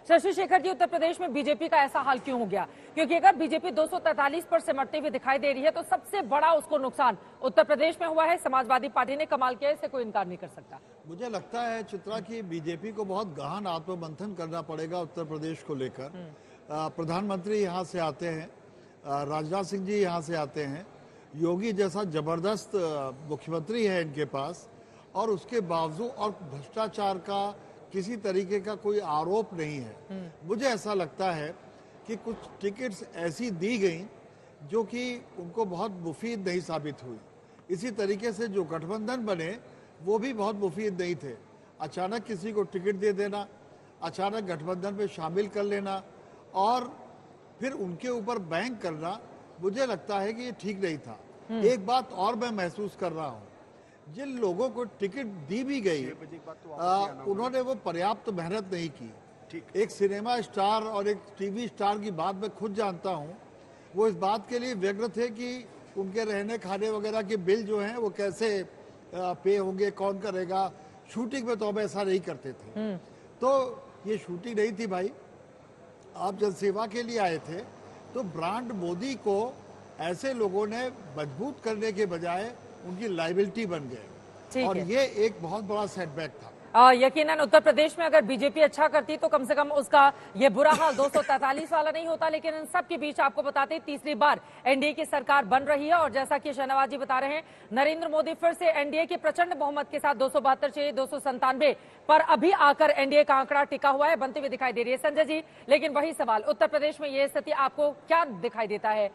शशि शेखर जी, उत्तर प्रदेश में बीजेपी का ऐसा हाल क्यों हो गया? क्योंकि अगर बीजेपी 243 पर सिमटती हुई दिखाई दे रही है तो सबसे बड़ा उसको नुकसान उत्तर प्रदेश में हुआ है। समाजवादी पार्टी ने कमाल किया, इससे कोई इनकार नहीं कर सकता। मुझे लगता है चित्रा की बीजेपी को बहुत गहन आत्ममंथन करना पड़ेगा उत्तर प्रदेश को लेकर। प्रधानमंत्री यहाँ से आते हैं, राजनाथ सिंह जी यहाँ से आते हैं, योगी जैसा जबरदस्त मुख्यमंत्री है इनके पास, और उसके बावजूद और भ्रष्टाचार का किसी तरीके का कोई आरोप नहीं है। मुझे ऐसा लगता है कि कुछ टिकट्स ऐसी दी गई जो कि उनको बहुत मुफीद नहीं साबित हुई। इसी तरीके से जो गठबंधन बने वो भी बहुत मुफीद नहीं थे। अचानक किसी को टिकट दे देना, अचानक गठबंधन में शामिल कर लेना और फिर उनके ऊपर बैंक करना, मुझे लगता है कि ये ठीक नहीं था। एक बात और मैं महसूस कर रहा हूँ, जिन लोगों को टिकट दी भी गई उन्होंने वो पर्याप्त मेहनत नहीं की। एक सिनेमा स्टार और एक टीवी स्टार की बात मैं खुद जानता हूँ, वो इस बात के लिए व्यग्र थे कि उनके रहने खाने वगैरह के बिल जो हैं वो कैसे पे होंगे, कौन करेगा। शूटिंग में तो हम ऐसा नहीं करते थे। तो ये शूटिंग नहीं थी भाई, आप जनसेवा के लिए आए थे। तो ब्रांड मोदी को ऐसे लोगों ने मजबूत करने के बजाय उनकी लाइबिलिटी बन गए, और ये एक बहुत बड़ा सेटबैक था। यकीनन उत्तर प्रदेश में अगर बीजेपी अच्छा करती तो कम से कम उसका ये बुरा हाल 243 वाला नहीं होता। लेकिन इन सब के बीच आपको बताते तीसरी बार एनडीए की सरकार बन रही है, और जैसा कि शहनवाज जी बता रहे हैं, नरेंद्र मोदी फिर से एनडीए के प्रचंड बहुमत के साथ 272 से 297 पर अभी आकर एनडीए का आंकड़ा टिका हुआ है, बनते हुए दिखाई दे रही है। संजय जी, लेकिन वही सवाल, उत्तर प्रदेश में ये स्थिति आपको क्या दिखाई देता है?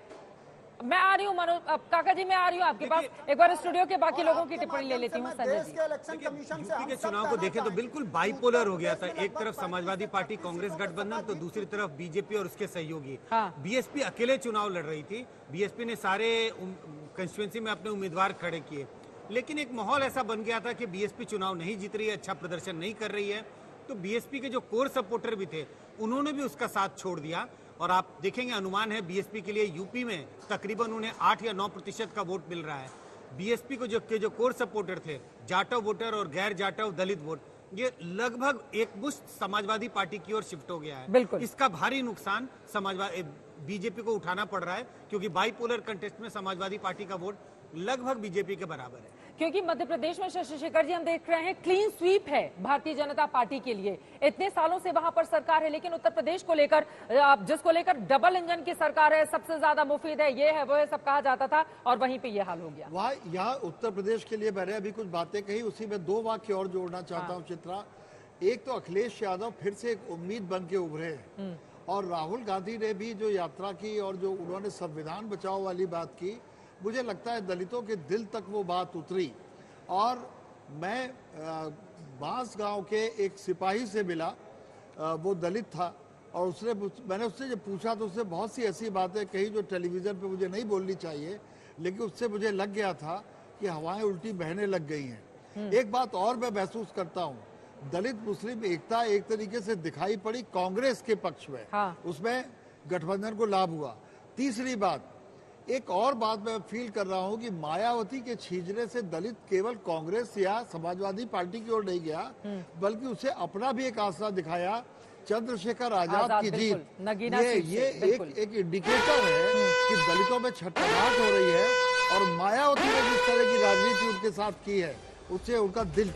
मैं आ रही हूँ मनोज, काका जी मैं आ रही हूँ आपके पास। एक बार स्टूडियो के बाकी लोगों की टिप्पणी ले लेती हूँ। संजय जी, यूपी के चुनाव को देखें तो बिल्कुल बाइपोलर हो गया था। एक तरफ समाजवादी पार्टी कांग्रेस गठबंधन, तो दूसरी तरफ बीजेपी और उसके सहयोगी। बीएसपी अकेले चुनाव लड़ रही थी। बीएसपी ने सारे कंस्टिट्यूएंसी में अपने उम्मीदवार खड़े किए, लेकिन एक माहौल ऐसा बन गया था कि बीएसपी चुनाव नहीं जीत रही है, अच्छा प्रदर्शन नहीं कर रही है। तो बीएसपी के जो कोर सपोर्टर भी थे उन्होंने भी उसका साथ छोड़ दिया। और आप देखेंगे, अनुमान है बीएसपी के लिए यूपी में तकरीबन उन्हें 8 या 9% का वोट मिल रहा है। बीएसपी को जो कोर सपोर्टर थे, जाटव वोटर और गैर जाटव दलित वोट, ये लगभग एकमुश्त समाजवादी पार्टी की ओर शिफ्ट हो गया है। इसका भारी नुकसान समाजवादी बीजेपी को उठाना पड़ रहा है, क्योंकि बाइपोलर कंटेस्ट में समाजवादी पार्टी का वोट लगभग बीजेपी के बराबर है। क्योंकि मध्य प्रदेश में शशि शेखर जी हम देख रहे हैं क्लीन स्वीप है भारतीय जनता पार्टी के लिए। इतने सालों से वहां पर सरकार है, लेकिन उत्तर प्रदेश को लेकर, जिसको लेकर डबल इंजन की सरकार है, सबसे ज्यादा मुफीद है, ये है वो है, सब कहा जाता था, और वहीं पे ये हाल हो गया। वहाँ यहाँ उत्तर प्रदेश के लिए मैंने अभी कुछ बातें कही, उसी में 2 वाक्य और जोड़ना चाहता हूँ चित्रा। एक तो अखिलेश यादव फिर से एक उम्मीद बन के उभरे हैं, और राहुल गांधी ने भी जो यात्रा की और जो उन्होंने संविधान बचाओ वाली बात की, मुझे लगता है दलितों के दिल तक वो बात उतरी। और मैं बांस गांव के एक सिपाही से मिला, वो दलित था, और मैंने उससे जब पूछा तो उसने बहुत सी ऐसी बातें कही जो टेलीविज़न पे मुझे नहीं बोलनी चाहिए, लेकिन उससे मुझे लग गया था कि हवाएं उल्टी बहने लग गई हैं। एक बात और मैं महसूस करता हूँ, दलित मुस्लिम एकता एक तरीके से दिखाई पड़ी कांग्रेस के पक्ष में। उसमें गठबंधन को लाभ हुआ। तीसरी बात, एक और बात मैं फील कर रहा हूं कि मायावती के छींचने से दलित केवल कांग्रेस या समाजवादी पार्टी की ओर नहीं गया, बल्कि उसे अपना भी एक आसरा दिखाया, चंद्रशेखर आजाद की जीत। ये एक इंडिकेटर है कि दलितों में छटपटाहट हो रही है, और मायावती ने जिस तरह की राजनीति उनके साथ की है उससे उनका दिल